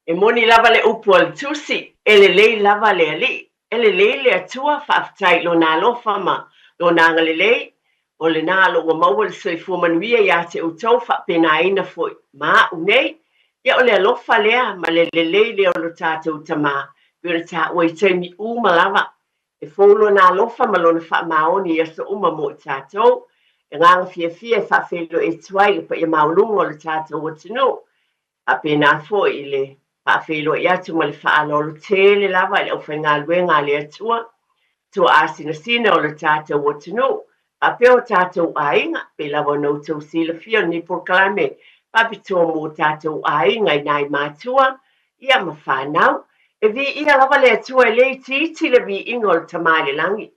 E moni lava le upu al tusi, ele lei lava le ali, ele lei le atua whaafatai lo nā lofa ma, lo nā ngale lei, o le nā lo maua le soifua manuia ia te utau whapena ina foi. Ma unei, ia o le alofa lea, ma le lei lea o lo tātou tamā, pira tā ua i taimi uma lava, e folo nā lofa ma lo na whaamaoni ia so uma mo i tātou, e nganga fia fia e whaafelo e tuai le pa ia maulunga o le tātou o tino, a pena foi i le whaafelo i atu ma le whaalolo tele lava le au whainga luenga le atua, tua asina sina o le tātou o tino, a peo tātou ainga, pe lava no tau sila fia ni por kalame, papitoa mo tātou ainga i nai mātua, ia ma whanau, e vi ia lava le atua e le titi le vi ingol tamale langi.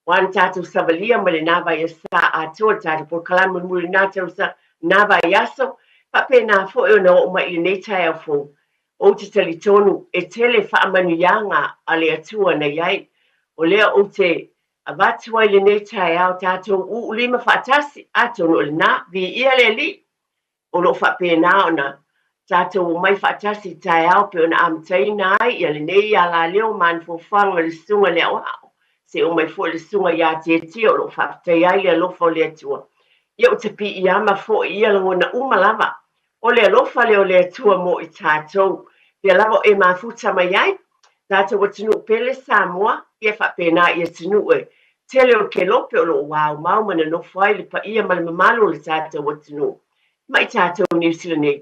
Wan tātou savalia ma le nava ia sa atua tātou por kalame muri nā tau sa nava iaso, pape nā fo e ona o mai nei tai au fo. O te tali tonu e tele whaamanuianga a le atua na iai. O lea o te avatua i le nei tai au tātou u lima whaatasi atonu o le nā vi ia le li. O lo whape nā ona tātou mai whaatasi tai au pe ona amtai nai ia le nei a la leo man fo whanga le sunga le au hao. Se o mai fo le sunga ia te o lo whaatei ai le alofa o le atua. Ia o te pi i ama fo ia langona umalava. O le alofa leo le atua mo i tātou. Pia lava e mafuta mai ai. Tātou o tinu pele Samoa. Ia whapena ia tinu e. Tele o ke lope o lo wau mau mana no fai le pa ia male mamalo le tātou o tinu. Mai tātou New Zealand e.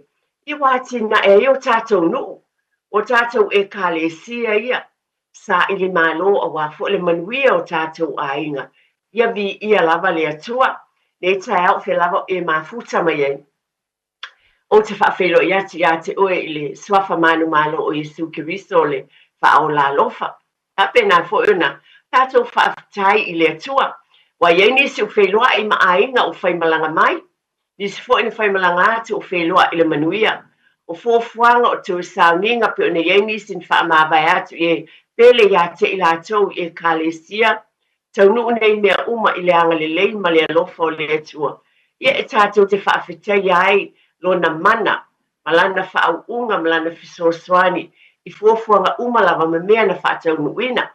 I wāti na e o tātou nu. O tātou e kālesia ia. Sa ili malo a wafo le manuia o tātou a inga. Ia vi ia lava le atua. Le tai au fe lava e mafuta mai ai. O te whaafelo i ate oe i le swafa manu malo o Jesu Kiristo le whaao la lofa. Ape nā fo una, tātou whaafitai i le atua. Wa iei nisi o wheloa i maainga o whaimalanga mai. Nisi fo ina whaimalanga atu o wheloa i le manuia. O fōfuanga o tu sauninga pe ona iei nisi ni whaamawai atu i pele i ate i lātou i kālesia. Taunu nei mea uma i le anga le lei ma le alofa o le atua. Ia e tātou te whaafitai ai lona mana, malana whaauunga, malana fisosoani, i fuafuanga umalava me mea na whaatau nuina.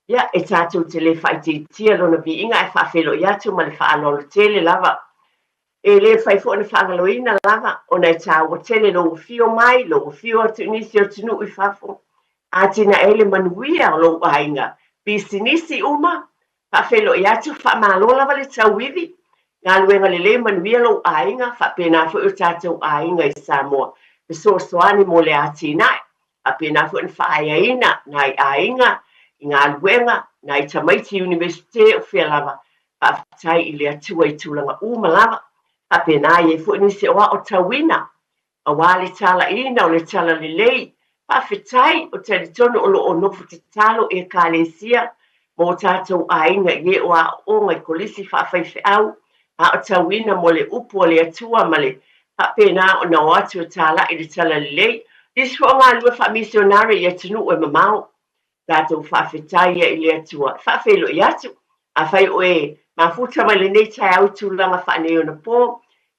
Ia e tātou te le whaititia lona vi inga e whaafelo i atu ma le whaalolo tele lava. E le whaifo na whaangaloina lava, o nei tāua tele lo fio mai, lo fio atu nisi o tunu i whafo. A tina ele manuia o lo ainga. Bisi nisi uma, whaafelo i atu whaamalola vale tauivi. Ngā luenga le le manuia lo ainga, whapena fu o tātou ainga i Samoa. Pe soani mo le ati nai, whapena fu en whaaina nai ainga, i ngā luenga, nai Tamaiti Universite o Whialava, whaafitai i le atua i tūlanga umalava, whapena i e fu nisi oa o tawina, a wā le tala ina o le tala le lei, whaafitai o te tono o lo o nofu te talo e kālesia, mo tātou ainga i e oa o ngai kolisi whaafaife au, a o tawina mo le upu o le atua ma le whapena o na o atu o tāla i le tala le lei. Disu o ngā lua whaamisionare i atunu o e mamau. Tātou whaafetai i le atua. Whaafelo i atu. A whai o e mafuta ma le nei tai au tūlanga whaaneo na pō.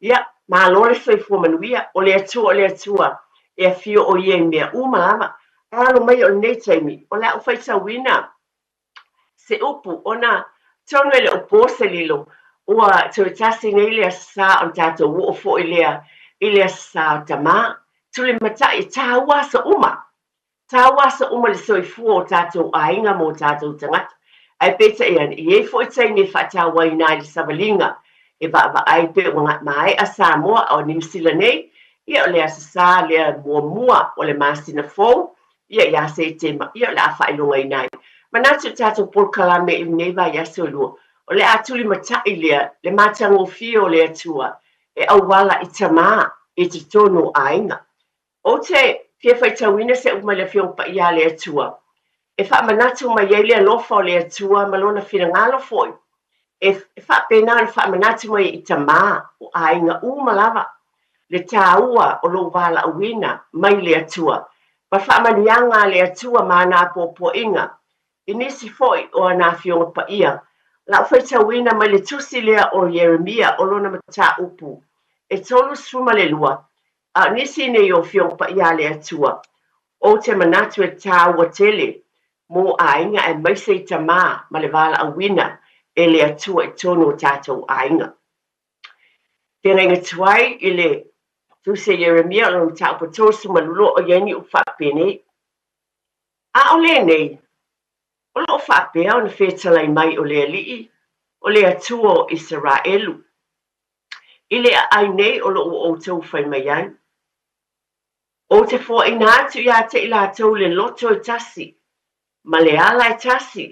Ia, mā lore soifua manuia o le atua. E a fio o ie mea umalama. Alo mai o nei taimi. O la o whaitawina. Se upu o na tonu ele o pōse lilo. Ua tui tasi nei lea sa o tātou o fo i lea sa o tamā. Tuli matai tā wasa uma. Tā wasa uma le soifua o tātou ainga mo tātou tangata. Ai peta e ani, i e fo i tai me whata waina i savalinga. E ba ai pe o ngat mai a Samoa o New Zealand nei. Ia o lea sa lea mua o le masina fo. Ia se te ma, ia le a whailunga i nai. Manatu tātou polkalame i neiva ia solua. O le atuli matai lea, le matango fio le atua, e au wala i tamā, e te tono ainga. O te fia whaitawina se uma le fio pa ia le atua. E wha manatu mai ei lea lofa o le atua, malona whina ngalo foi. E wha pena le wha manatu mai i tamā, o ainga umalava. Le tāua o lo wala awina, mai le atua. Pa wha manianga le atua mana po inga. I nisi foi o ana fio pa ia. La whaitawina mai le tusi lea o Yeremia o lona mata upu. E tolu suma le lua. Nisi nei o fiong pa ia le atua. o te manatu e tāua tele mo ainga e maise i tamā ma le wala awina e le atua i tono o tātou ainga. Te renga tuai i le tuse Yeremia o le tāu patosu malulo o yeni o whapene. A o le nei, o lo whapea o na whetalai mai o le alii, o le atua o Israelu. I le ai nei o lo o tau whai mai ai. O te fo i nātu ia te ila tau le loto i tasi, ma le ala i tasi,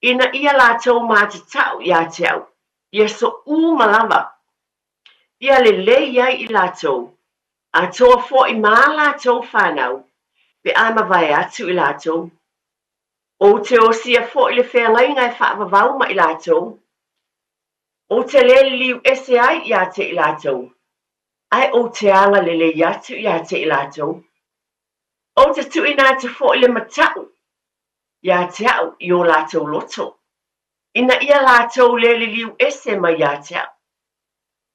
ina ia la tau māti tau ia te au, ia so malawa. Ia le iai i la tau, a toa fo i mā la tau whanau, pe ama vai atu i la tau. O te o sia fo i le whea ngai ngai whaavavau ma i la tau. O te le liu ese ai ia te i la tau. Ai o te anga le atu ia te i la tau. O te tui nā te fo i le matau, ia te au i o la tau loto. Ina ia la tau le liu ese ma ia te au.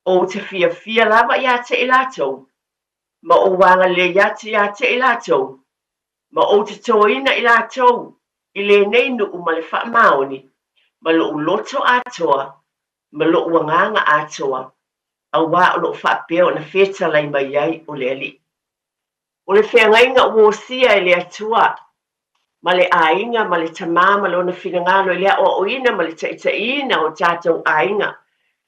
O te fia lava ia te i la tau. Ma o wanga le atu ia te i la tau. Ma o te toina i la tau. I le nei nuku ma le wha maoni. Ma lo loto atoa. Ma lo wanganga atoa. A wā o lo wha peo na wheta lai mai ai o le ali. O le whea ngainga o sia i le atua. Ma le ainga, ma le tamā, ma lo na whinangalo i lea o ina, ma le taitaina o tātou ainga.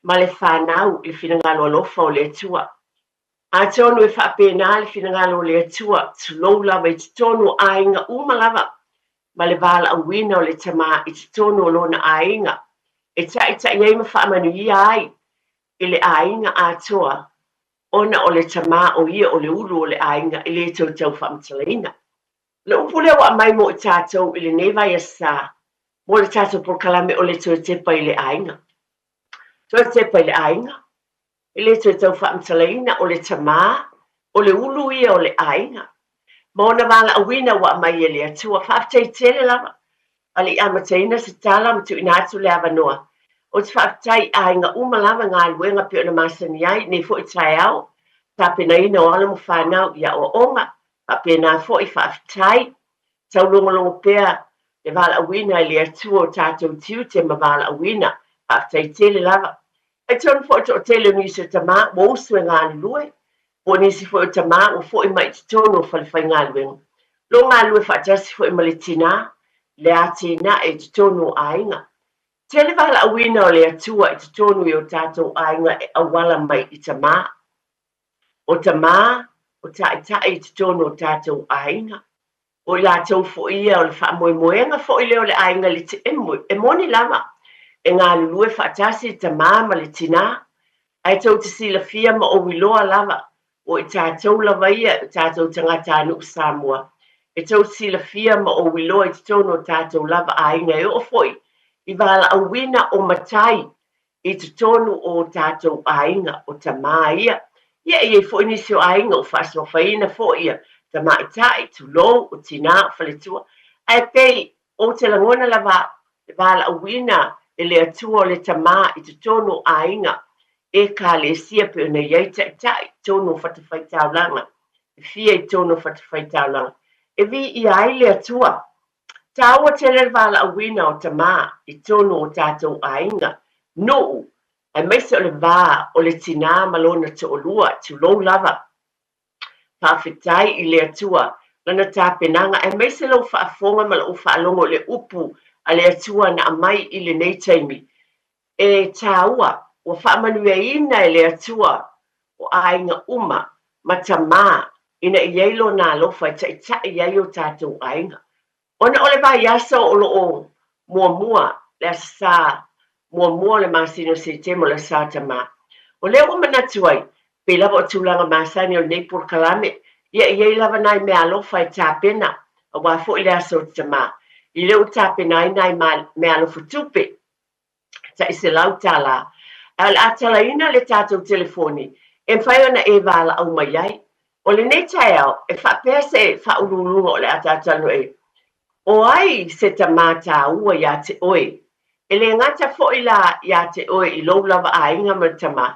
Ma le whanau i whinangalo alofa o le atua. A tonu e whapena le whinangalo o le atua. Tulou lava i tonu ainga umalava. Ma le wala awina o le tamā i tonu o lona ainga. E tai iei ma whaamanu i ai. I le ainga atoa. Ona o le tamā o ia o le ulu o le ainga i le tau whaamtalaina. Le upule wa mai mo i tātou i le nevai asa. Mo le tātou porkalame o le tau tepa i le ainga. Tau tepa i le ainga. I le tau whaamtalaina o le tamā o le ulu ia o le ainga. Ma ona wala awina wa mai e le atua. Whaaftai tele lava. Ali amataina se tala matu inatu le avanoa. O te whaaftai ainga umalava ngā luenga pe o na masani ai. Ne fo i tai au. Tapena ina o ala mo whanau ia o onga. Tapena fo i whaaftai. Tau longo pea. Le wala awina i le atua o tātou tiu te ma wala awina. Whaaftai tele lava. E tonu fo o tele nisi o tamā. Mo usue ngā lue. O nisi fo o tamā. O fo i mai te tonu o whalifai ngā luenga. Lo ngā lue whaatasi fo i malitina. Le atina e te tonu o ainga. Tele wala awina o le atua i te tonu i o tātou ainga e awala mai i tamā. O tamā, o tai i te tonu o tātou ainga. O la tau fo ia o le wha moenga fo i leo le ainga le te emoi. E moni lama. E ngā lulue whaatasi i tamā ma le tina. Ai tau te sila fia ma o wiloa lava. O i tātou lava ia o tātou tangata anu Samoa. E tau sila fia ma o wiloa i te tonu o tātou lava ainga e o foi. I wala awina o matai i te tonu o tātou ainga o tamā ia. Ia e fo inisi o ainga o whasma whaina fo ia. Tamā i tai, tu lou, o tina, o whaletua. Ai pei o te langona lava i wala awina e le atua o le tamā i te tonu o ainga. E ka le sia pe o na iei tai, tonu o whatawhai taulanga. E fia i tonu o whatawhai taulanga. E vi i ai le atua. Taua te le wala awina o tamā i tonu o tātou ainga. No, ai meise o le wā o le tina malona te olua, tu lou lava. Pawhitai i le atua, lana tā penanga, ai meise lau whaafonga ma lau whaalongo le upu a le atua na amai i le nei taimi. E tāua, o whaamanua ina i le atua o ainga uma, ma tamā, ina i eilo nā lofa i tai iei o tātou ainga. Ona ole vai asa o lo o mua le asa mua le masino se temo le sa tamā. O leo o manatuai, pe lava o tūlanga masani o nei porkalame, ia iei lava nai me alofa i tāpena, a wafo i le asa o tamā. I leo tāpena i nai me alofa tupe, ta i se lau tāla. Al atala ina le tātou telefoni, e mwhai ona e wala au mai ai. O le nei tai au, e whapese e whaurulunga o le atatanu e. O ai se tamata ua ia te oe. E le ngata fo i la ia te oe i lou lava a inga ma tamā.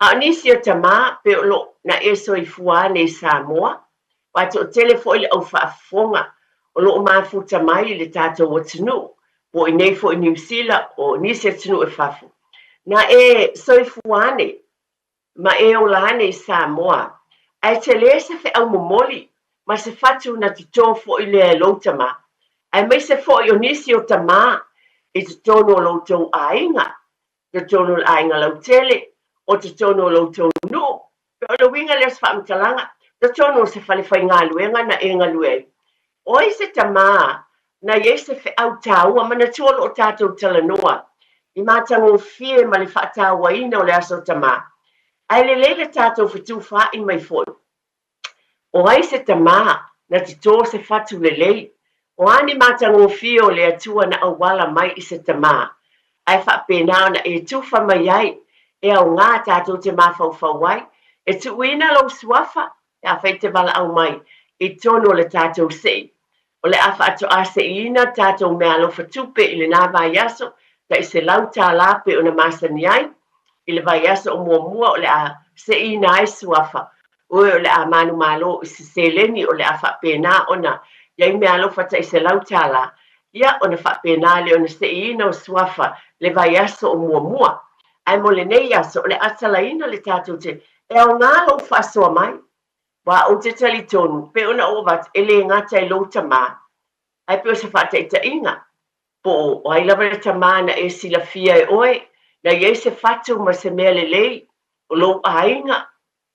A nisi o tamā pe o lo na eso i fua nei Samoa. wa to telefo ile au faafonga o lo mafuta mai le tatou atunu po i nei fo i New Zealand o nisi atunu e fafu na e soifuane ma e o lane i Samoa ai te le se fe au momoli ma se fatu na tito fo i le loutama ai mai se fo i o nisi o tama i te tono o loutou ainga te tono o ainga lautele o te tono o loutou no pe o le winga le sfamtalanga te tono se fale fai ngā luenga na e ngā luenga o i se tama na ye se fe au taua mana tuolo o tātou talanoa i mātango fie ma le whaataua ina o le aso tama ai le tātou fitu wha i mai fo o ai se tama na te tō se fatu lei o ani mātango fie o le atua na awala mai i se tama ai whapena na e tuwha mai ai e au ngā tātou te mawhauwhau ai e tuwina lau suafa e a whai te wala au mai i tono le tātou sei o le afa ato a se ina tātou mea alofa tupe i le nā vai aso ta i se lau tā lape o na masani ai i le vai aso o mua o le a se ina ai suafa o le a manu malo i se seleni o le afa pena o na iai mea alofa ta i se lau tā la ia o na fa pena le o na se ina o suafa le vai aso o mua ai mo le nei aso o le atala ina le tātou te e o ngā lau fa asoa mai wa o te tali tonu, pe ona o wat ele ngata i lo tama, ai pe o se whata i ta inga. Po o ai lava le tama na e sila fia e oe, na ye se whatu ma se mea le lei, o lo ainga,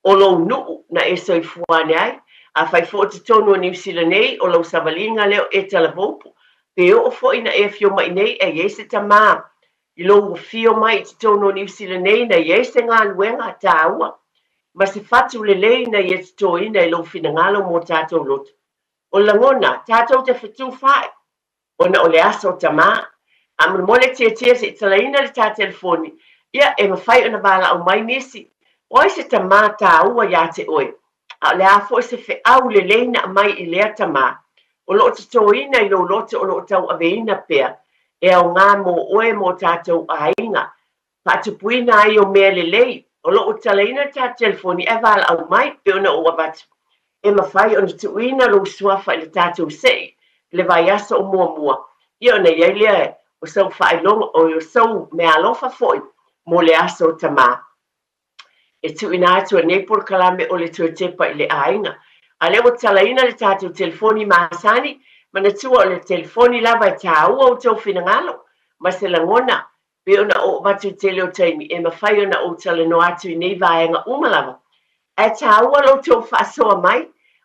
o lo nuu na e soi fuane ai, a whai fo te tonu o New Zealand nei, o lo savalinga leo e tala vopu, pe o fo ina e fio mai nei, e ye se tama, i lo fio mai te tonu o New Zealand nei, na ye se ngā luenga ta ua, ma se fatu le leina i e to ina i lo fina ngalo mo tātou lotu. O langona, tātou te fitu whae, o na o le aso tama, a mole tia se itala ina le tā telefoni, ia e mawhai o na wala au mai nisi, o se tama tā ua ia te oe, a le afo se fe au le leina mai i lea tama, o lo te to ina i lo lote o lo tau aveina pea, e au ngā mo oe mo tātou a inga, patupuina ai o mea le lei, o lo utalaina ta telefoni e vala au mai pe ona o abatu. E mawhai ona tuina lo suafa i le tātou sei, le vai asa o mua. Ia ona iai lea o sau whai longa o sau mea alofa foi mo le asa o tama. E tuina atu a Nepal kalame o le tuatepa i le ainga. A le o talaina le tātou telefoni maasani, mana tua o le telefoni lava i tā ua o tau finangalo, ma se langona, pe ona o watu te leo taimi, e mawhai ona o tala no atu i nei vaenga umalava. E tāua lo tō whasoa mai,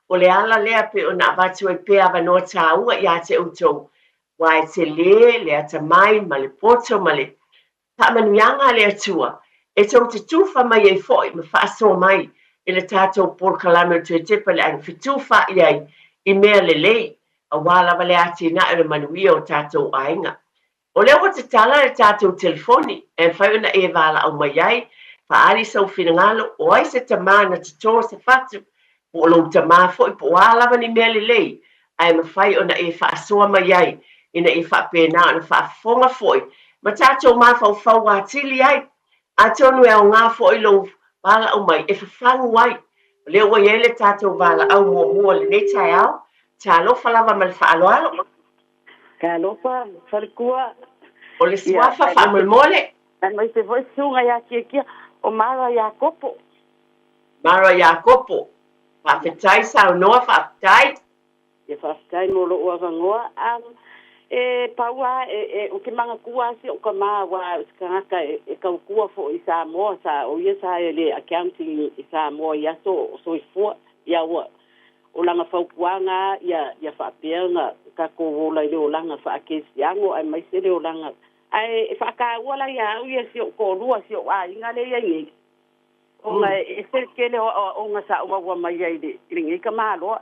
o le ala lea pe ona watu e pe awa no tāua i a te utou. Wai te le ata mai, ma le poto, ma le pamanuianga le atua. E tau te tuwha mai e foi, ma whasoa mai, i le tātou por kalame o te tepa le ang whituwha i ai, i mea le lei, a wala wale ati na e le manuia o tātou ainga. O leo te tala e tātou telefoni, e whai ona e wala au mai ai, whaari sau whinangalo, o ai se tamā na te tō se whatu, po lo tamā fwoi po wālawa ni mea lei, ai ma whai ona e whaasoa mai ai, ina e whapena ana whaafonga fwoi, ma tātou mā whau atili ai, a tonu e o ngā fwoi lo wala au mai, e whawhangu ai, o leo wa iele tātou wala au mua le nei tai au, tā lo whalawa ma le whaaloalo, ka lopa farkua o le suafa whaamulmole. Mai te voi sunga ia kia o Mara Iakopo. Mara Iakopo. Whawhetai sao noa whawhetai. E whawhetai mo lo ua vangoa. E paua o ke manga kua si o ka maa wa skangaka e kau kua fo i Samoa sa o ia sa e le accounting i Samoa ia so i fua ia ua. O langa whaupuanga ia whapeanga ka kowola i leo langa whaakesiango ai mai se leo langa. Ai whakaawala ia uia si o kōrua si o a inga le ia ngi. O nga e se kele o nga sa uawa mai ai le ringi ka māloa.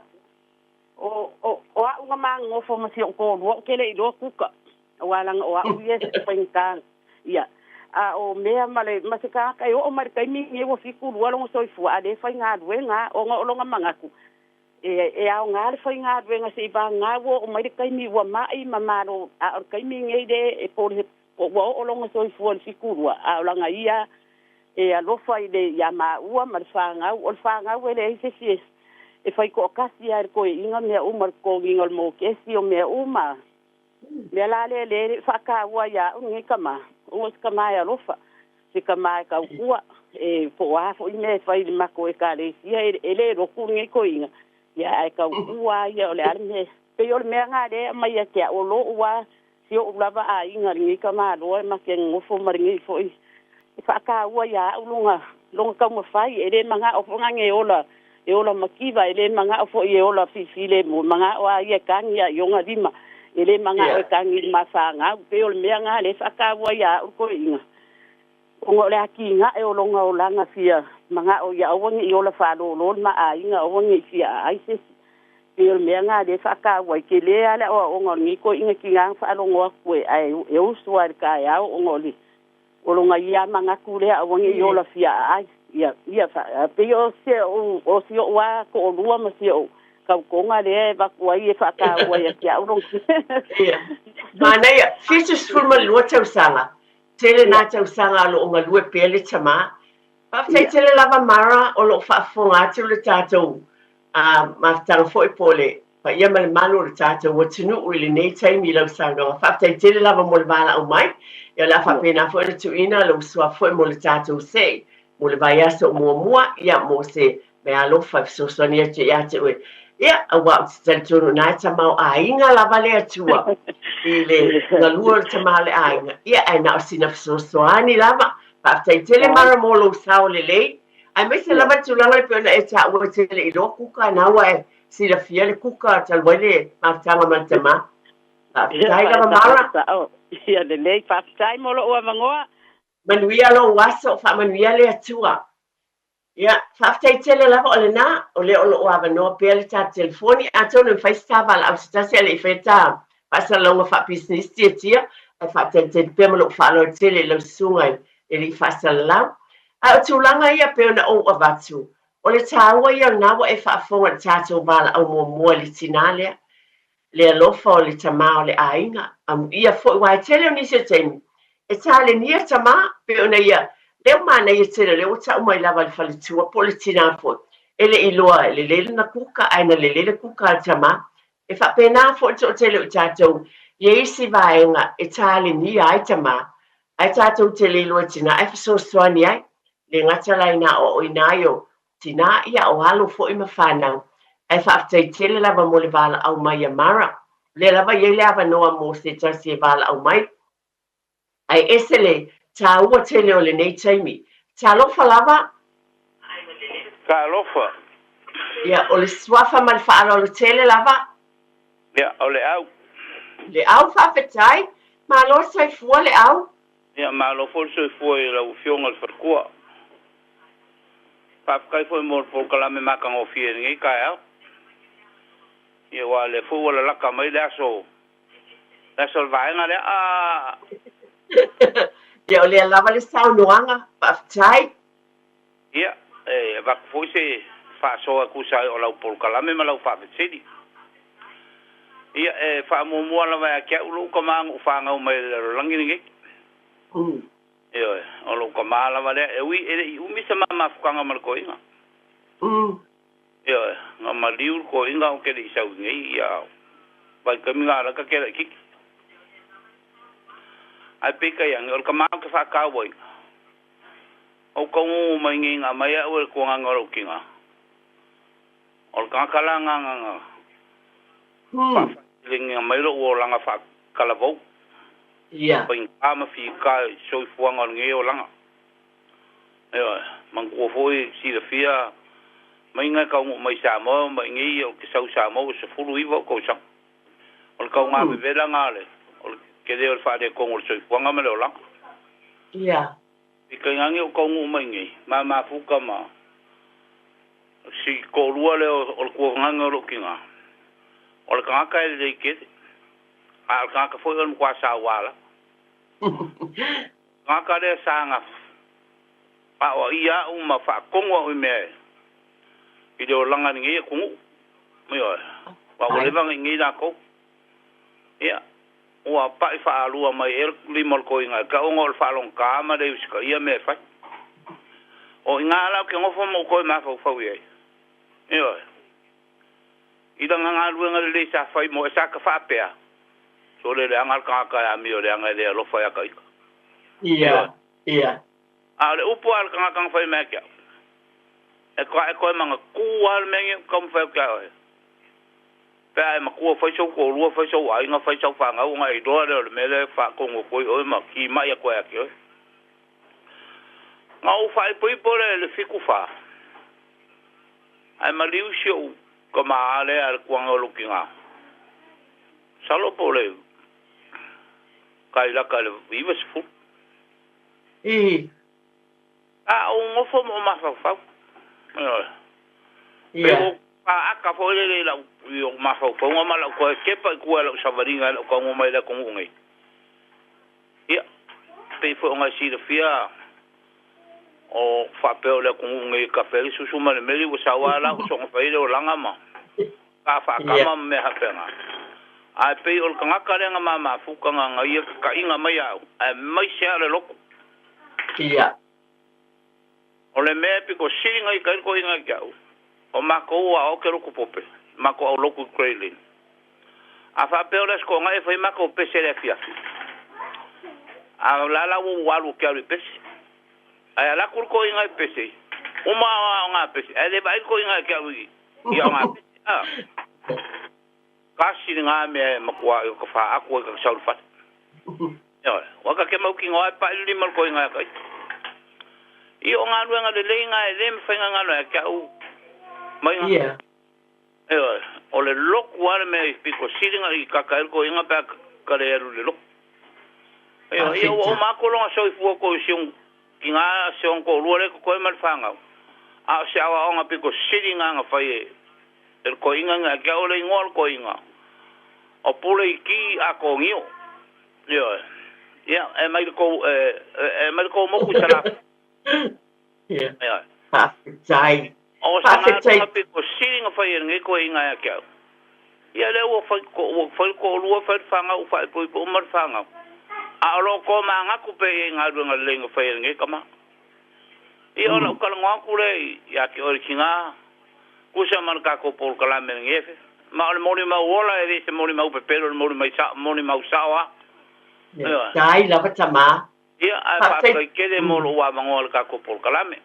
O a unga maa ngofo ma si o kōrua kele i loa kuka. O a langa o a uia si painkaan. Ia. O mea male masika kai o mare kai mi ngewa fiku lua longa soifua a le whai ngā duenga o nga olonga mangaku. E au ngā le whai ngā duenga se i ba ngā o mai le kai mi ua mai mamaro a o kai mi ngei de e pōre wa o longa soifua le fikurua a o langa ia e alofa i le ia maa ua ma le whangau o le whangau e le eise fies e fai ko kasi ar ko inga me umar ko ngol mo ke si o me uma me la le fa ka wa ya ngi kama o kama ya rofa se kama ka ua e po a fo me fai ma ko e ka le si ele ro ku ngi ko inga ya ai ka ua ya le ar me pe yo me nga de ma ya ke o lo ua si o lava a inga ngi kama lo ma ke ngofo mar ngi fo i fa ka ua ya ulunga longa ka mo fai ele manga o fonga nge ola e ola makiva ele manga fo e ola fifile mo manga wa ia kangi ya yonga lima ele manga o kangi masanga pe ol meanga le saka wa ya ko inga ngo le akinga e olonga olanga fia manga o ya wangi i ola fa lo ma a inga o wangi fia ai se pe ol meanga le saka wa ke le ala o ngo ni ko inga kinga fa lo ngo ko ai e uswa ka ya o ngo li olonga ia manga kule a wangi i ola fia ai ia fa pe yo se o si o wa ko lua ma si o ka ko nga le va ko ai fa ka wa ya ya o ia mana ia fisus fulma lua tau sanga tele na tau sanga lo nga lua pele chama pa sai tele lava mara o lo fa fonga tu le tato ma tang foi pole pa ia mal malu le tato o tunu uli nei tai mi lo sanga fa sai tele lava mo le bala o mai ia la fa pena fo le tuina lo sua foi mo le tato sei mo le vai aso mua ia mo se me alofa so sonia te ia te we ia a wa te tunu na ta mau a inga lava le atua i le ngalua te mau le ainga ia ai na sina so soani lava pa te tele mara mo lo sao le le ai me se lava tu langa pe na e ta wa tele i lo kuka na wa si la fia le kuka tal wele ma tanga ma tema pa tai lava mara ia le fa tai mo lo wa mangoa manuia lo waso fa manuia le atua ia fa tele lava o le na o le o lo wa no pe le ta telefoni a tonu fa stava la sta se le feta pasa longa fa business tia fa te pe mo lo fa lo tele lo sunga e li fa sala a tulanga ia pe na o avatu o le taua ia na wa e fa fonga tato bala o mo le tinale le lofa o le tama o le ainga am ia fo wa tele ni se temi e tale ni tama pe ona ia le mana ia tele le uta mai lava le fale tua politina fo ele iloa le na kuka aina le kuka tama e fa pena fo to tele o tato ye si vaenga e tale ni ai tama ai tato tele lo tina e so swani ai le ngata laina o inayo tina ia o halo fo i mafana ai fa tele lava mo le vala au mai mara le lava ye lava no mo se tasi vala au mai ai esele ta ua tele o le nei taimi ta lofa lava ka lofa ia o le swafa ma le faalo o le tele lava ia o le au faafetai ma lo saifua le au ia ma lo fo so foi la ufionga le farkua pa kai foi mo por kala me maka ngo fie ngi ka au ia wa le fo wala la ka mai da so vai nga le ia o le lava le saunoaga faafetai ia e va foi se fa so ku sa o la por kala me ma la fa fetidi ia e fa mo mo la va ke u ko ma u fa nga mai langi ngi ia o lo ko ma la va le e wi e u mi se ma fu nga mal ko inga ia nga ma liu ko inga o ke di sa ngi ia vai ka mi nga la ka ke ki ai pe ka yang o ka ma ka fa ka woi o ko mo mai ngi nga mai o ko nga ngoro kinga o ka kala nga linga mai lo o langa fa kala vo ia pin ama fi ka so fuanga ngi o langa ia man ko foi si de fia mai nga ka mai sa mo mai ngi o ki sa mo se fulu ivo ko sa o ka nga be la nga le o ke de o fa de ko o so fuanga me lo langa ia ka nga ngi o ko mai ngi ma fu ka ma si ko lua le o ko nga ngoro kinga o ka ka le ke al ka foi on kwa sa wala ka le sanga pa o ia uma fa kongo o me i do langa ngi ku me o wa o le vanga ngi da ko ia o pa fa alu mai el limol ko inga ka o ngol fa long ka ma de ska ia me fa o inga la ke ngofo mo ko ma fa fa wi ia ida nga luenga le sa fai mo sa ka fa pe so le anga ka ka mi o le anga le lo fa ya ka ia a le upo al ka fai me ka e ko manga ku al me kom fa ka pe ai ma ku fa so ko lu fa so ai nga fa so fa nga nga i do le me le fa ko ngo ko o ma ki ma ya ko ya ki nga u fa po le fiku fa ai ma liu show ko ma ale al kuanga lukinga salo pole kai la kai viva fu un fo ma fa pero aka fo le la yo ma fa ko ma la ko ke pa ko la savaringa ko mo mai la ko ngai ya pe fo nga si de fia o fa pe le ko ngai ka fe su ma le meli sa wala so fa ile o langa ma ka fa kama me ha pena ai pe o ka ka le nga ma fu ka nga ia ka inga mai au mai sia le loko ia o le me pe ko singa i ka ko inga ka o ma ko o ke loko pope ma ko o loko krelin a fa pe o le ko nga e fa ma ko pe se le fia a la wa lu ka le pe ai la ko inga pe se o ma nga pe se e le ba ko inga ka wi ia nga kasi nga me makwa ko fa ako ka saul fat yo wa ka ke mau ki ngoi pa li mal ko nga ka i o nga luenga de lenga e lem fa nga no ka u mai nga yo o le lok wa me piko siringa i ka ka ko nga pa ka le le lok yo o ma ko longa so fu ko sion ki nga sion ko lu le ko mal fa nga a se awa nga piko siringa nga fa e el ko nga ka o le ngol ko nga o pule ki a ko ngio yo ya e mai ko mo ku sala ya sai o sa na pe ko singa fa yer ko inga ya ka ya le wo fa ko lu fa nga u fa ko mar fa nga a lo ko ma nga ku pe nga lu nga le fa yer kama i o ko nga ku le ya ki o kinga ku sa man ka ko por kala men ngefe ma le mori ma wola e se mori ma pe pero le mori ma sawa dai la patama ia a fa ke de molo wa mangol ka ko por kalame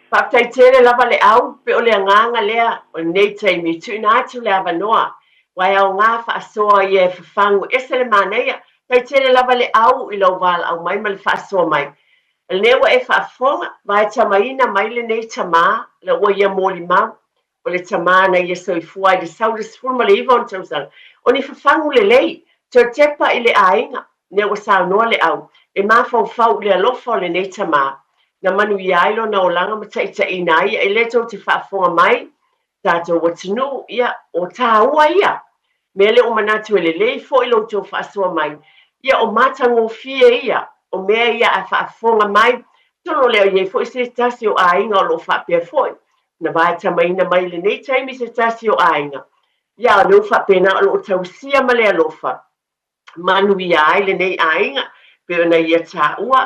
pa tai tere la vale au pe o le nganga le o nei tai mi tu na tu le avanoa wa au nga fa so ye fa fangu esele maneia tai tere la vale au i lo val au mai mal fa so mai le wa e fa fonga vai tamaina mai le nei tama le o ye moli ma o le tamana ia soifua i le saule sefulu le iva ona tausaga o ni fafagu lelei teotepa i le aiga ne ua saunoa le au e mafaufau i le alofa o lenei tamā na manuia ai lona olaga ma taʻitaʻina ai e lē tou te faafoga mai tatou ua tunuu ia o tāua ia mea le o manatu e lelei foʻi loutou faasoa mai ia o matagofie ia o mea ia a faafoga mai tolo lea iai foʻi se tasi o aiga o loo faapea foʻi na vai tamaina mai le nei taimi se tasi o aiga ia o leu faapena o loo tausia ma le alofa manuia ai lenei aiga pe ona ia taʻua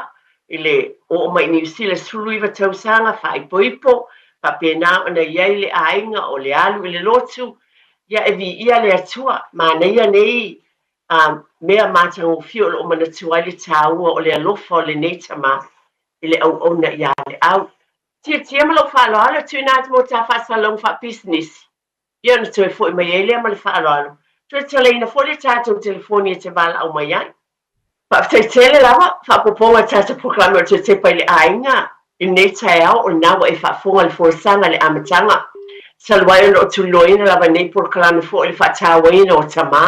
i le o mai niusila suluiva tausaga faaipoipo faapena ona iai le aiga o le alu i le lotu ia e viia le atua manaia nei mea matagofia o loo manatua ai le tāua o le alofa o lenei tamā i le auauna iā le au tia ma lo faaloalo tuina atu mo tafaasaloga faapisinisi ia ona toe foʻi mai ai lea ma le faaloalo toe talaina foʻi le tatou telefoni e te valaau mai ai faafetaitele lava faapopoga tata proklame o le tetepa i le aiga i nei taeao o lenā ua e faafoga le foasaga le amataga saluai ona o tuloina lava nei proklame foʻi le faatāuaina o tamā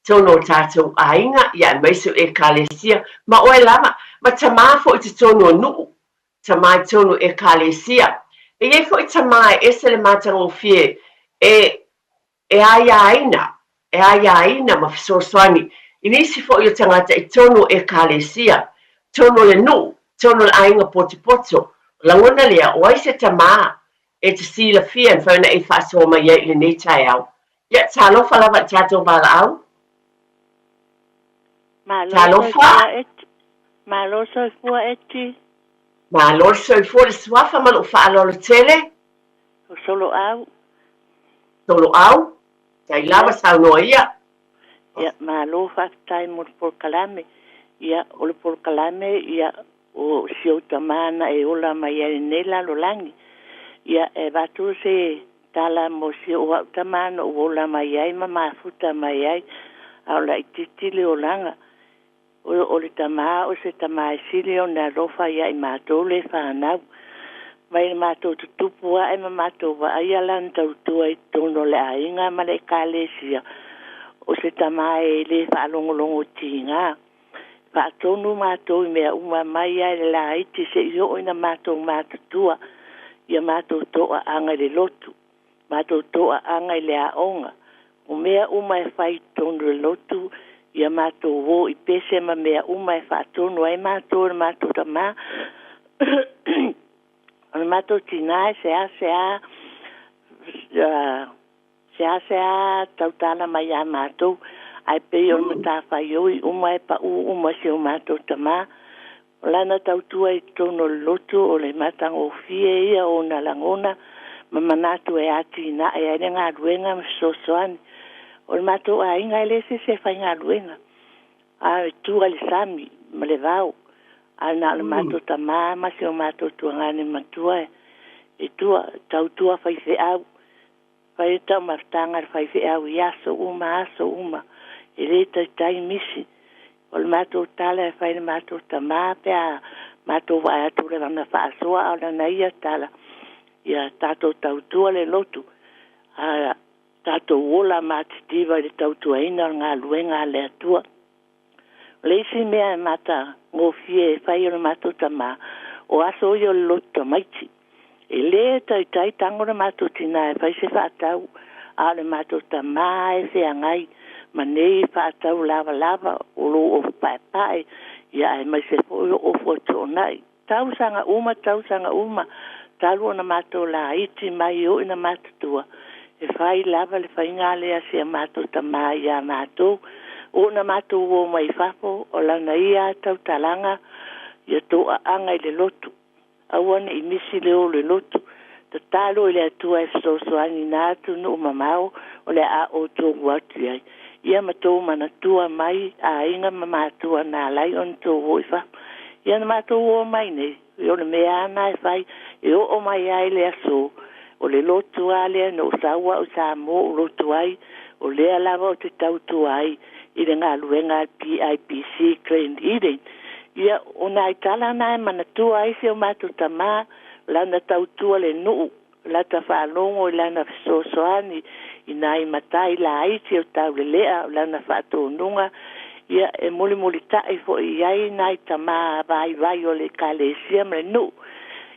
tono o tatou aiga ia e maise o ekalesia ma oe lava ma tamā foʻi te tonu o nuu tamai tonu e kalesia e iai foʻi tamā e ese le matagofie e aiaina ma fesoasoani i nisi foʻi o tagata i tonu e kalesia tonu le nuu tonu le aiga potopoto lagona lea o ai se tamā e te silafia na fauna e faasoa mai ai i lenei taeao ia talofa lava i tatou valaau talofa malo soifua eti ma lo soifua le suafa ma loo faalolo tele o solo au tolo au tai lava saunoa ia ia malo faafetai mo le polokalame ia o le polokalame ia o siou tamana e ola mai ai lenei lalolagi ia e vatu se tala mo siou a'u tamana o ola mai ai ma mafuta mai ai ao laʻitiiti le olaga o le tamā o se tamaesili ona alofa ia i matou le fanau mai le matou tutupu a'e ma matou va'aia lana tautua i tono le aiga ma le ekalesia o se tamā e lē fa'alogologo tigā fa'atonu matou i mea uma mai ai le laiti se'i o'o ina matou matutua ia matou to'a'aga i le lotu matou to'a'aga i le a'oga o mea uma e fai tonu le lotu ia matou o i pese ma mea uma e fa'atonu ai matou le matou tamā o le matou tinā sea tautala mai a matou ai pei o matawhai oi uma e pa uma se o matou tamā o lana tautua i tono lotu o le matango fie ia o na langona ma manatu e ati na e ere ngā ruenga msosoani o le matou a inga ele se fai ngā ruenga a tua le sami ma le vau a na le matou tamā ma se o matou tuangane matua e tua tautua fai fe au fai tau maftanga fai fe au i aso uma e le tai misi o le matou tala e fai le matou tamā pe a matou vai atu le vana whaasoa o lana ia tala ia tatou tautua le lotu a tatou ola matitiva le tautua ina ngā luenga le atua le isi mea mata ngofie e fai o le matou tamā o aso i o le lotu maiti e le tai tango le matou tina e fai se whaatau a le matou tamā e fea ngai ma nei whaatau lava o lo o pae ia e mai se fo o foto nai tausanga uma talu na matou la iti mai o ina matutua e fai lava le fai ngale a se matou tamā ia matou o na matou o mai fafo o lana ia tautalanga ia toa anga i le lotu awana i misi leo le lotu ta talo ile atua e sosoani na atu no mamao o le a o tō watu ai ia matou manatua mai a inga mamatua na lai on tō woifa ia na matou o mai nei o le mea ana e fai e o mai ai le aso o le lotu a le no sawa o sa mo o lotu ai o le alava o te tautu ai i le ngā luenga PIPC Clean Eating ia o nai tala nai manatua ai se o matou tamā lana tautua le nuu lata whaalongo i lana sosoani i nai matai la aiti o tau le lea o lana whaatonunga ia e muli tae fo i ai nai tamā vai o le kalesia me nuu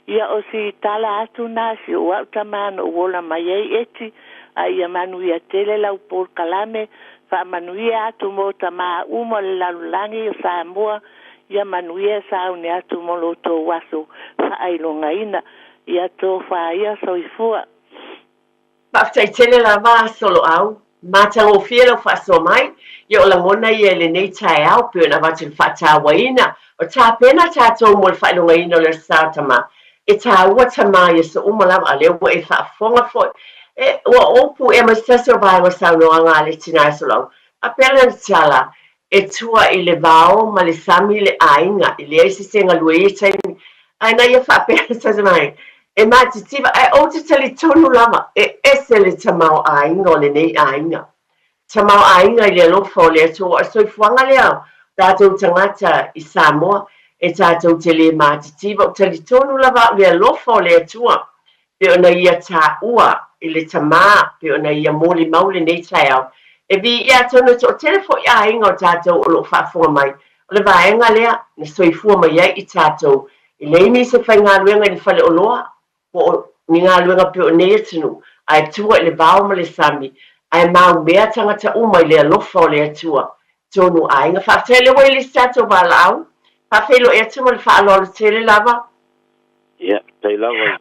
ia o si tala atu nasi o au tamā no uola mai ei eti a ia manuia tele lau por kalame whaamanuia atu mo tamā uma le lalulangi o Samoa ia manuia sa une atu mo lo tō waso whaailonga ina ia tō whaia soifua. Paftai tele la va solo au, matango fielo faso mai, ia o langona ia le nei tae au, pio na vatu whatawa ina, o tā pena tātou mo le whailonga ina le sātama, e tā ua tama ia sa umalawa a leo e whaafonga foi, e ua opu e mastaso vai wa sauno anga le tina solo, a pela ni tala, e tua i le vao ma le sami le ainga, i le eisi senga lue i taimi, aina ia whaapena tasa mai, e matitiva, e o te tali tonu lama, e ese le tamau ainga o le nei ainga. Tamau ainga i le alofa o le atua, a soifuanga leo, tātou tangata i Samoa, e tātou te le matitiva, o tali tonu lama o le alofa o le atua, pe ona ia tā ua, i le tamā, pe ona ia moli maule nei taiau, e vi ia tonu to telefo ia ainga o tātou o lo whaafonga mai, o le vaenga lea, na soifua mai ai i tātou, i leimi se whai ngā luenga ni whale o loa, o ni ngā luenga pe o nei atunu, ai tua i le vao ma le sami, ai mau mea tangata uma i le alofa o le atua, tonu ainga, whaatele wai le tātou wala au, whaafelo e atu ma le whaalolo tele lava? Ia, tei lava,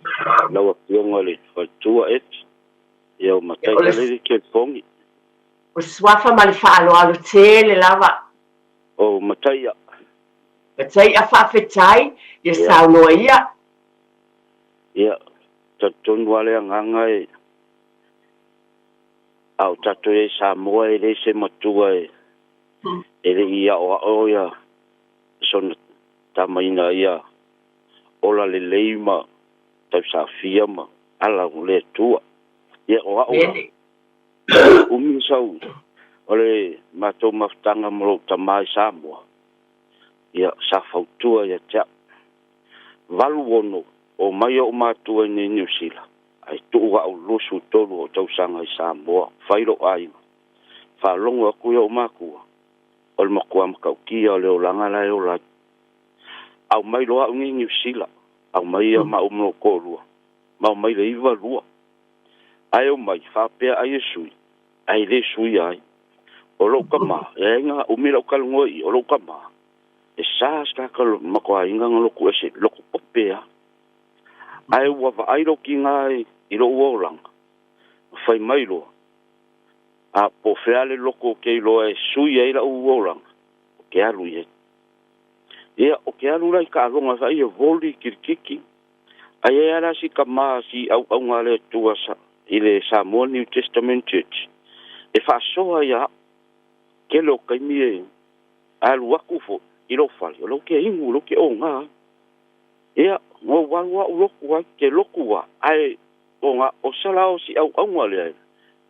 lawa pionga le whatua et, ia o matai kalere ke pongi. O swafa ma le whaalolo tele lava? O matai a. Matai a whaafetai, ia saunoa ia. Ia, tatonu wale anganga e, au tato e Samoa e le se matua e le ia o ia son tamaina ia ola le leima tau sa fia ma ala le tua ia o umi sau ole mato maftanga mo tamai Samoa ia sa fautua ia tia valu ono o mai o matua ni New Zealand ai tu wa o lusu tolu o tau sanga i Samoa failo ai fa longo aku o maku o le makua makaukia o le olanga la e o la au mai loa o New Zealand au mai ma o mno kolua ma mai le iwa lua ai o mai fa pe ai sui ai le sui ai o lo kama e nga o mi lo kalungo i o lo kama e sa ska kalo makua inga lo ku ese lo ku popea ai wa va ai lo kinga i lo wolang fai mai lo a po feale loko ke lo e sui ai la wolang ke alu ye ia o ke alu lai ka longa sai e voli kirkiki ai era si kama si au ngale tua sa ile Samoa New Testament Church e fa soa ya ke lo kai mi alu akufo i lo fali lo ke ingu lo ke onga ia ngo wa lo ke lokua ai onga o salao si au ngale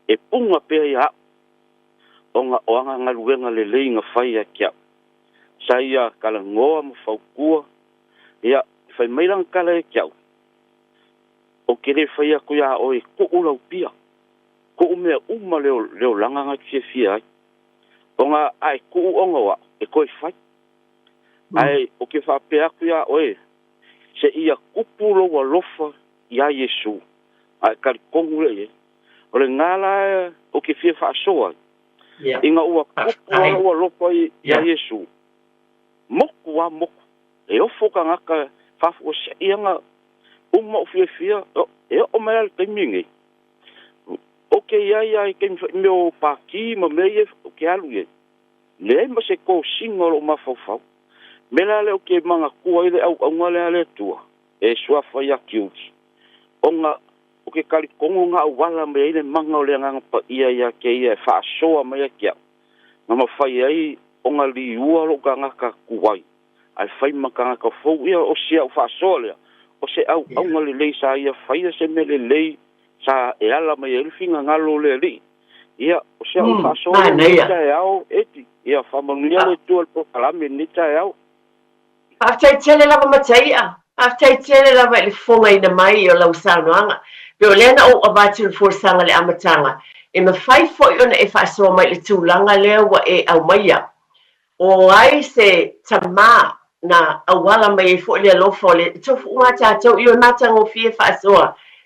e punga pe ya onga oanga ngaluenga le leinga fai ya kia saia kala ngoa mo faukua ia fai mailang kala e kia o kere fai aku ya o e ko ulau pia ko umea leo langa nga fia ai onga ai ko onga wa e ko fai ai o ke fa pe aku ya o e se ia kupulo wa lofa ya Yesu ai kal kongule o le ngala o ke fia fa soa inga ua kupulo wa lofa ya Yesu moku wa moku e ofo ka ngaka fafu se ianga umma fia e o mai te mingi oke ia ke meu paki ma meye ke alu ye le ma se ko singolo ma fofau mela le oke manga kua ile au ngale ale tua e sua fa ya kiuti onga oke kali kongo nga wala me ile manga ole nga pa ia ke ia fa soa ma kia ma fai ai onga li ua lo ka ngaka kuai ai fai makanga ka fou ia o sia fa soa o se au ngale le sa ia fai se mele le sa e ala mai e finga ngalo le li ia o se au fa soa ni ta au eti ia fa manuia le tu po kalame ni ta au after tele la matia after tele la le fonga ina mai o la usanoanga pe o lena o abatu for sanga le amatanga e ma fai fo ona e fa so mai le tulanga le wa e au maia o ai se tama na awala mai fo le lo fo le to uma cha to yo na tango fi fa so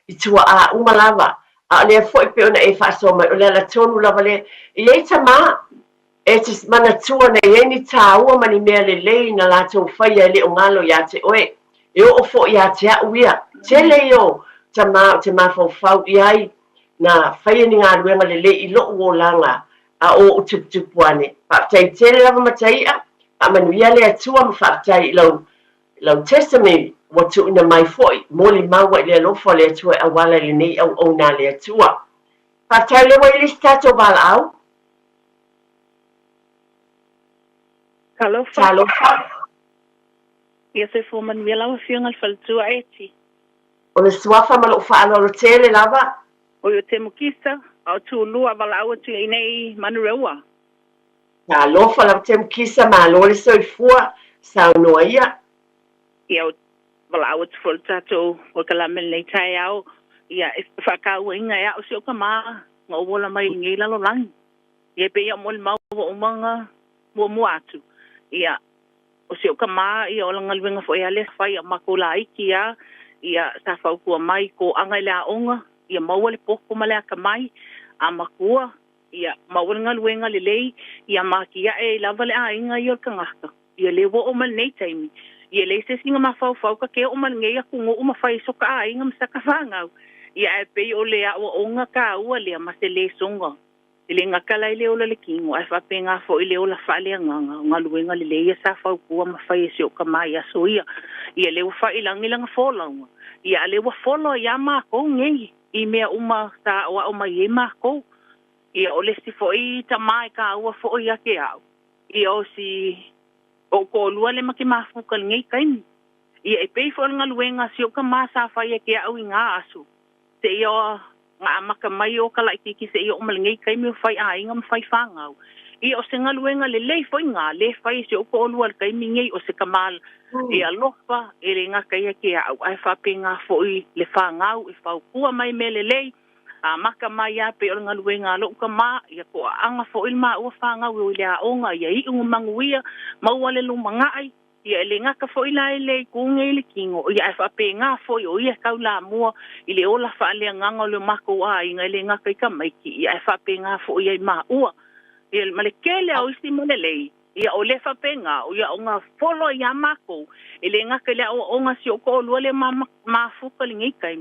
i tua a uma lava a le fo pe ona e fa so mai o le la tonu lava le i tama e te mana tua na e ni tāua mani mea le lei na lātou whaia le o ngalo ia te oe. E o fo ia te auia. Te leo te mawhau whau i ai na whaia ni ngā ruenga le lei i lo o langa a o tuputupu ane. Whaatai tele lava mataia, a manuia le atua ma whaatai lau tesame watu ina mai foi. Moli maua i le alofa le atua a wala le nei au o nā le atua. Whaatai lewa i lisi tātou bala au. Talofa. Ia se fo man vela wa fianga faltua eti. O le suafa ma lo whaalo tele lava. O yo te mukisa au tu lua wala au tu inei manurewa. Talofa la te mukisa ma lo le soifua sa noa ia. Ia wala au tu fol tato o kalamen nei tai au. Ia whakau inga ia o si o ka maa ngā uola mai ngi lalo langi. Ia pe ia moli mau o manga mua atu. Ia o se o ka maa ia o langa luenga fo ia le fai a makula iki ia sa fau kua mai ko anga le aonga ia maua le poko ma le aka mai a makua ia maua nga luenga le lei ia makia e lava le a inga ia ka ngaka ia le wo o mal nei taimi ia le se singa ma fau ka ke o mal ngei aku ngo uma fai soka a inga msaka whangau ia e pei o le a o onga ka ua le ma se le songa le ngakala ile ola le kingo ai fa penga fo ile ola fa le nga luenga le ia sa fa ku ma fa ese o ka mai aso ia le fa ilangi langa fola ia le wa fola ia ma ko ngi I mea uma sa o ma ye ma ko Ia o le si foi ta mai ka ua foi ake au. Ia o si o ko lua le maki mafuka ngai kaini. Ia e pei fo nga luenga si o ka masa fai ake au i ngā asu. Te ia ngā maka mai o ka laitiki se ia o malingai kaimi o fai a inga mawhai whangau. Ia o se nga luenga le lei foi ngā le fai si o ko lua le kaimi ngai o se kamal. Ia lofa e le ngā kai ake au. Ai whape ngā foi le whangau e whau kua mai me le lei. A maka mai a pe o nga luenga lo ka ma ia ko anga fo il ma o whangau o le aonga ia i ungu manguia maua le lumangai ia le ngaka fo ila le kunga ile kingo ia fa pe nga fo o ia kaula mua ile ola fa le nganga le mako a inga le ngaka ka mai ki ia fa pe nga fo ia ma ua ia malekele o isi malele ia o le fa pe nga o ia nga folo ia mako ile ngaka le o nga si o ko lo le ma fuka le ngai kai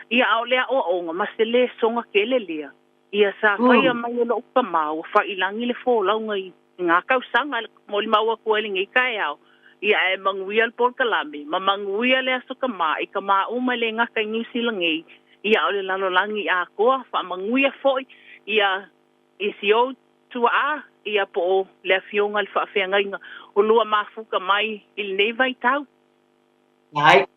ia au lea o nga masele songa kele lea. Ia sa whaia mai o lo uka mau, wha ilangi le fō lau ngai ngā kausanga mo li maua kua li ngai kai au. Ia e manguia le Port Kalame, ma manguia le asoka mā, i ka mā uma le ngā kai New Zealand ngai, ia au le lalolangi a koa, wha manguia fōi, ia i si o tua a, ia po le fionga le whaafea ngai nga, o lua mafuka mai il nei vai tau. Ai,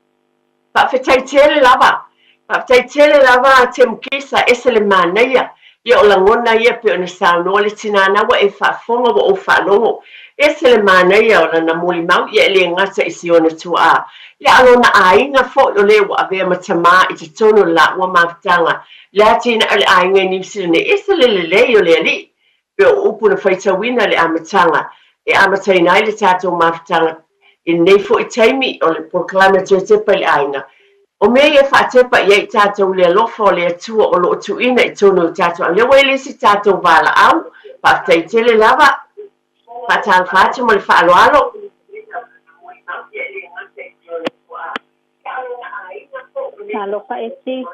whaafetai tele lava. Papai tele lava te mkisa esele manaya ia o langona ia pe ona sauno le tinana wa e whaafonga wa o whaalogo esele manaya o lana muli mau ia le ngata isi ona tua ia alona ainga fo o le wa avea matama i te tono la ua mawhtanga la tina ale ainga New Zealand esele le o le ali pe o upu na whaitawina le amatanga e amataina le tato mawhtanga i nei fo i taimi o le proklama te tepa le ainga o mea e whaatepa i ei tātou le alofa o le atua o loo tuina i tonu tātou. A lewa ele si tātou wala au, whaatai tele lava, whaatal whaatu mo le whaaloalo. Alofa e si.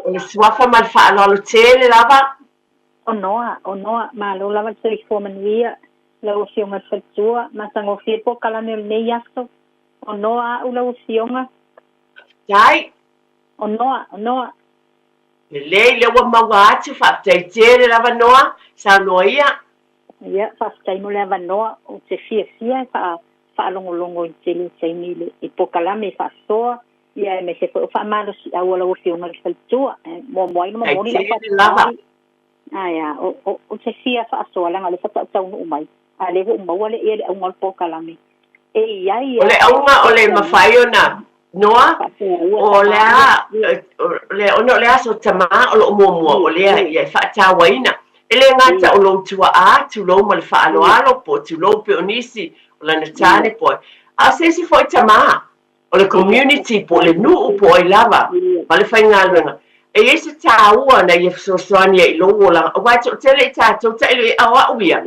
O le suafa ma le whaaloalo tele lava. O noa, ma lo lava te i fōmanuia, lau fionga whatua, ma tango whiepo kalame o nei aso. O noa au lau fionga. Dai. O noa. Le wa maua atu whaatai tere lava noa, sa noa ia. Ia, whaatai mo le ava noa, o te fia, whaalongolongo i tele taimile, i pokalame whaasoa, ia e me se whaamalo si au ala o whionga ki whaltua, moaino mamoni la whaatai. Aia, o te fia whaasoa langa le whatautau no umai, a le ho umaua le ia le aunga le pokalame. E iai... O le aunga o le mawhai ona. Noa, o le ono le aso tama o lo mua o le ia whaatawaina. Ele ngata o lo tua a, tu lo ma le whaaloalo po, tu lo pe onisi o la natane po. A se si foi tama, o le community po, le nuu po i lava, ma le whaingaluenga. E ese tāua na ia sosoania i longo la, o wai tele i tātou, ta ilo i awa uia.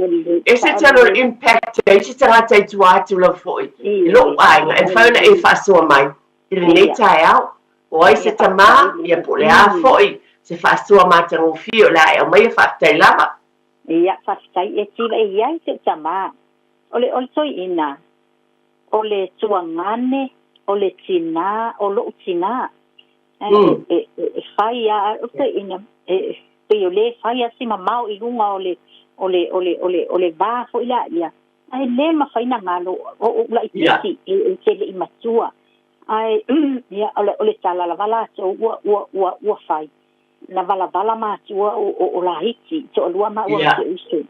Ese talo impact, ese tangata i tua atu la foi. I lo ainga, e whauna e whaasoa mai. Ele nei tai au, o ai se tamā, ia po le a foi, se whaasua mātango fio la e o mai e whaatai lava. Ia, whaatai e tila e iai se tamā. Ole toi ina, ole tuangane, ole tina, o loo tina. E whai a, o toi ina, pe o le whai a si mamau i lunga ole vāfo ila ia. Ai le ma whaina ngalo, o la i titi, e tele i matua. Ai ia ole tala la vala so ua fai la vala ma tua o la hiti so lua ma ua usu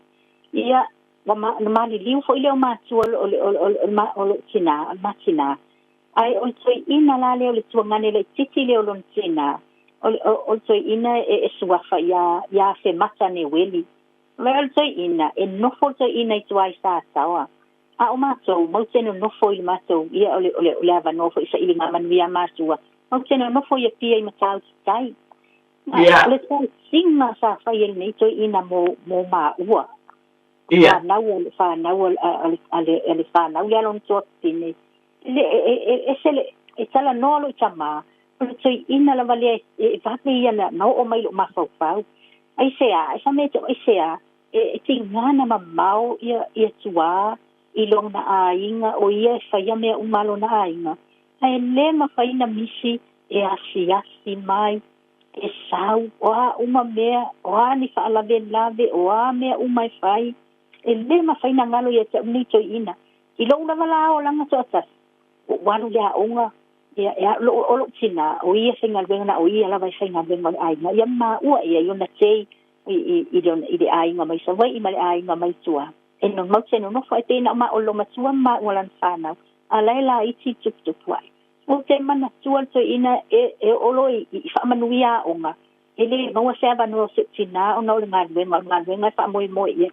ia ma li liu fo ile ma tua o tina ma ai o toi ina la le o tua ngane le titi le o tina o toi ina e suafa ia se mata ne weli le toi ina e no fo toi ina i tua sa sawa a o mātou, mau tēnā nofo i mātou, ia ole ava nofo i sa ili ngā manuia mātua. Mau tēnā nofo i a pia i matau ki tai. Ole tau singa sa whai el nei toi ina mō mā ua. Whanau ale whanau le alon tō tine. E tala nōlo i tamā. Ole toi ina la wale e vape ia na nau o mailo mawhau. Ai sea, e sa me tō ai sea, e tingana mamau ia tua, i long na ainga o ia e whaia mea umalo na ainga. Ai le ma whaina misi e asi mai e sau oa uma mea oa ni fa'alavelave oa mea uma e fai e le mafaina ngalo ia te uni toi ina i lo una wala o langa so atas walu ya onga ya lo tina o ia singa venga o ia lava singa venga ai na ia ma ua ia yo na sei i de ai nga mai sa vai i mai ai nga mai tua e no mo se no fa te na ma o lo matua ma wala sana ala la i ti tup tup wai o te mana tua to ina e olo i fa manuia onga ele no se va no se tina o no nga venga fa moi ia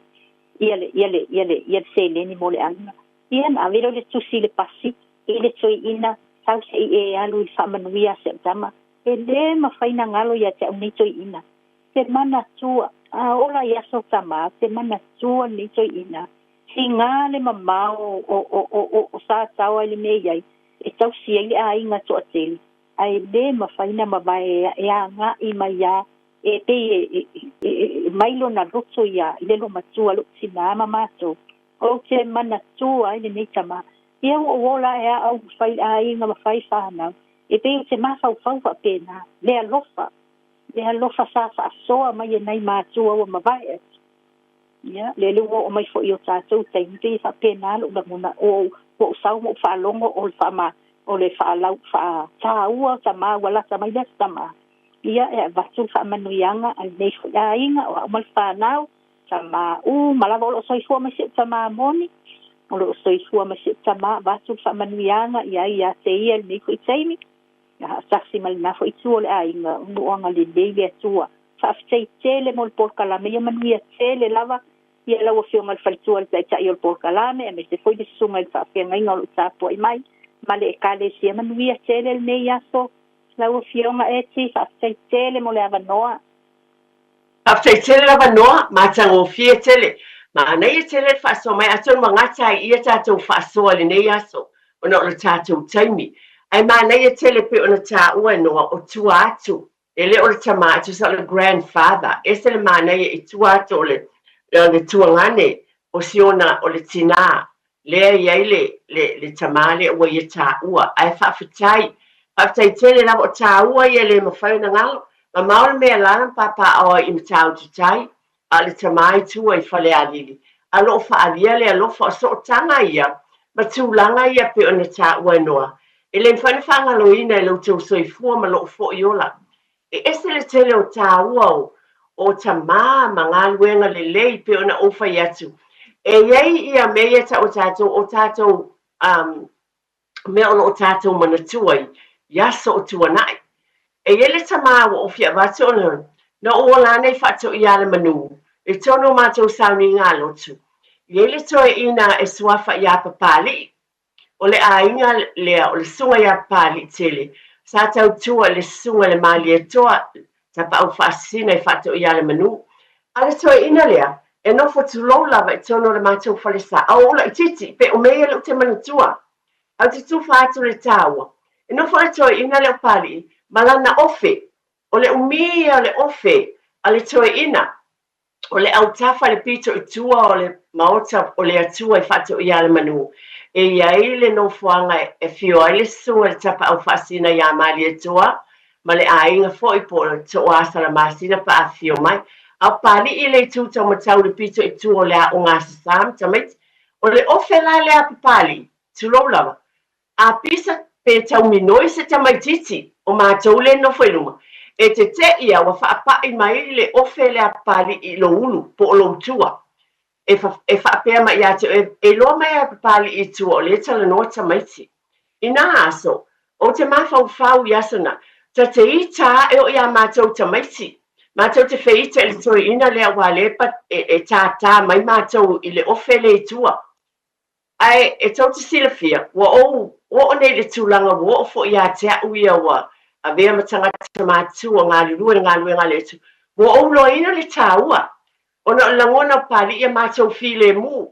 se le ni mo le anga ia na vero le tusi le pasi ile toi ina sau se e alu i whamanuia se tama e le mawhaina ngalo ia te au ni toi ina te mana tua ola ia so tama te mana tua ni toi ina si ngā le mamao o sa tawa ile me iai e tau si ile a inga toa teli ai le mawhaina mawae e a ngā i mai ia e te mailo na roto ia ile lo matua lo sina mamato o te mana tua ile ni tama ia o ola e au fai ai nga fai sana e pe te ma fau fa pena le alofa sa soa mai nei ma tua o ma vai ia le o mai fo io sa tu te ndi fa pena lo na o sau mo fa longo o fa ma o le fa lau fa ta ua ta ma wala ta mai des tama ia e va tu fa manu yanga ai nei fo ai nga o mal fa nau ta ma mala vo so fo ma se ta ma moni o lo soi fua ma se tama vatu fa manuianga ia te ia ni ko itaimi ya saksi mal na fo itu le ai nga uanga le dele tua fa ftai tele mol por kala me manuia tele lava ia lawa fio mal faltua ta ta yo por kala me se foi de sunga fa fe ngai ngol ta po mai male kale se manuia tele ne ya so lawa fio nga eti fa ftai tele mol ava noa fa ftai tele lava noa ma tango fie tele ma nei tele fa so mai aton manga tai ia tatou fa so le nei aso ona o tatou taimi ai ma nei tele pe ona ta ua no o tua atu ele o tama atu sa le grandfather ese le ma nei i tua atu le tua ngane o siona o le tina le ia le tamale o ia ta ua ai fa fitai tele la o ta ua ia le mafaina ngalo ma maul me la papa o i mtau tai ale tamai tua i fale alili alo fa alia le alo fa so tanga ia ma tūlanga ia pe ona ta ua noa ele fani fanga loina e lo tau soifua ma lo fo iola e ese le tele o ta ua o tama manga luenga le lei pe ona ofa iatu e iei ia mea ta o tatou mea ona o tatou manatuai yaso o tuanai e ele tama o ofia vatu ona na o la nei fatu ia le manu e tono matou sauni ngā lotu i ele toe ina e suafa ia papali o le ainga lea o le sunga ia papali tele sa tau tua le sunga le mali e toa ta pa au fasina i fatu ia le manu ale toe ina lea e no fotu lo lava e tono le matou falesa au la titi pe o mea le te manatua au te tu fatu le taua e no fa toe ina le pali malana ofe o le umia le ofe ale toe ina o le autafa le pito i tua o le maota o le atua i fatu ia le manu e iai le no fuanga e fio ai le sunga le tapa au fasina ia mali e tua ma le ainga foi po le toa sala masina pa a fio mai au pali i le tuta o matau le pito i tua o le a o ngā sasam tamait o le ofe la le a papali tulo lava a pisa pe tau minoi se tamaititi o mātou le no whailuma e te ia wa whaapai mai le ofe le a papali i lo ulu po o lo tua e whaapea mai atu e loa mai a papali i tua o le tala noa tamaiti i nā aso o te mawhau i asana ta te i tā e o ia mātou tamaiti mātou te whiita le toi ina lea walepa e tā mai mātou i le ofe le i tua ai e tau te silafia wa o nei le tūlanga wa o fo ia te au ia wa a vea matanga te mātou o ngā lua le tu wa o lo ina le tāua ona o langona pali ia mātou file mu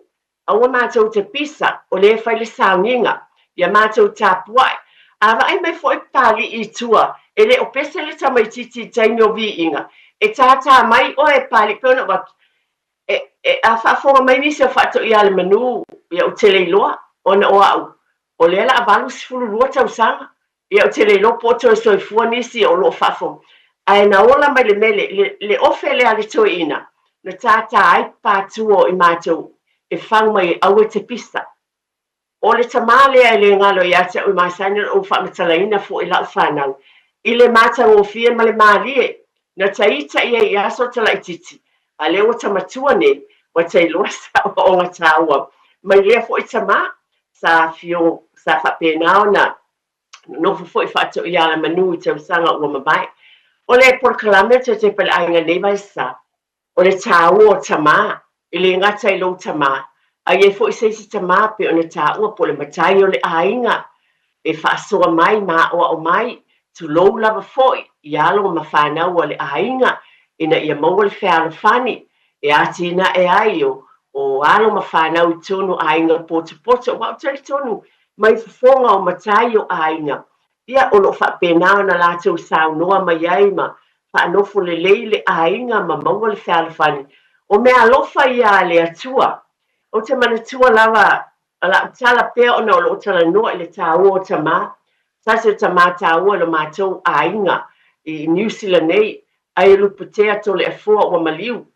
aua mātou te pisa o le whai le saunginga ia mātou tāpuai awa ai mai fo i pali i tua e le o pese le tamaititi taimi o vi inga e tātā mai o e pali pēona watu a whaafonga mai nisi o whato i ale manu ia o tele iloa ona o au o lea la avalu sifuru rua tausanga ia o tele iloa poto e soifua nisi o lo whaafonga ai na ola mai le mele le ofe le ale toina na tata ai patuo I matou e whang mai au te pista. O le tamale ai le ngalo ia te ui masani o whamatalaina fo I lau whanau. I le mata o fia ma le malie na taita ia I aso tala I titi. A leo tamatua ne wa te loasa o ngā tāua. Mai lea fo I tama sa fio sa whapenao na no fo I whato I ala manu I te usanga ua mabai. O le por kalame te pele ainga nei sa. O le tāua o tama. I le ngata I lo tama. Ai e fo I seisi tama pe o le tāua po le matai o le ainga. E whaasoa mai ma o mai. Tu lou lava foi. I alo ma whanau o le ainga. Ina ia maua le wheala whani. E ati ina e ai o alo ma whanau I tonu ainga poto. Wau tali tonu. Mai whafonga o matai o ainga. Ia o lo whapenao na lātou sao noa mai ai ma. Whaanofo le leile ainga ma maua le wheala whani. O mea alofa ia le atua. O te manatua lava. Ala tala pea o na o lo tala noa I le tāua o tama. Sase o tama tāua lo mātou ainga. I New Zealand nei. Ai luputea to le afua o maliu.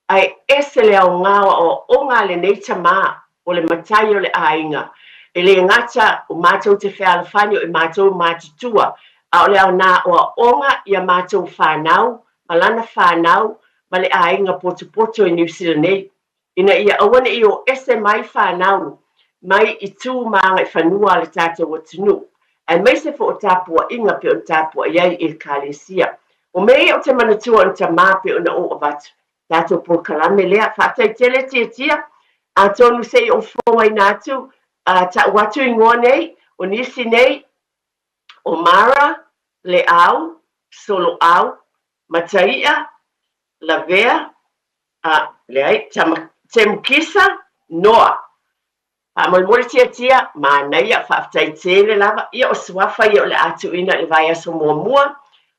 Ai ese le au ngawa o ngā le nei tama. O le matai o le ainga. E le ngata o mātou te wheala whani o I mātou mātutua. A o le au nā o onga I a mātou whanau. Malana whanau. Ma le ainga poto I New Zealand nei. Ina ia awane I o ese mai whanau. Mai I tū maanga I whanua le tātou o tunu. Ai mai se fo o tāpua inga pe o tāpua iai I Kalesia. O mei o te manatua o te māpe o na o avatu. Tātou po kalame lea. Whātai tele tia. A tonu sei o whonga I nātu. Ta watu I ngoa nei. O nisi nei. O Mara. Le au. Solo au. Mataia. Lavea. Leai. Te mukisa. Noa. Mole tia. Mānaia. Whātai tele lava. Ia o swafa ia o le atu ina le vai aso mua.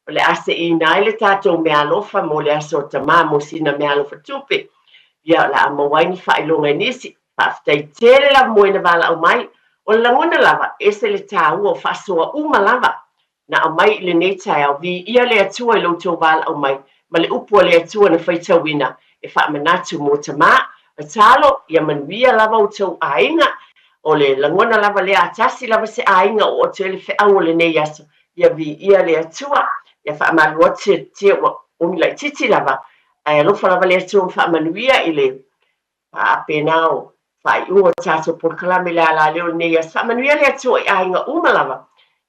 O le ase I nai le tātou mea alofa mo le aso tama mo sina mea alofa tupe. Ia la amawaini whailonga nisi. Whaftai tere la moina wala au mai. O le langona lava ese le tāua o whasoa uma lava. Na au mai le netai au vi ia le atua I loto wala au mai. Ma le upua le atua na whaitawina. E whaamanatu mo tama. A talo ia manuia lava o tau ainga. O le langona lava le atasi lava se ainga o te le wheau o le nei aso. Ia vi ia le atua. Ia whaamalua te o milai titi lava. Ai alofa lava le atua whaamanuia I le penao. Whai ua tātou por kalame le ala leo nei as. Whaamanuia le atua I ainga uma lava.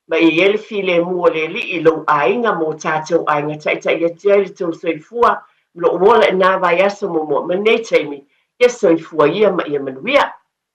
Ma I ele file mua le li I lo ainga mo tātou ainga. Taita ia tia le tau soifua. Lo wola I nā vai aso mo mo. Ma nei teimi. Ia soifua ia ma ia manuia.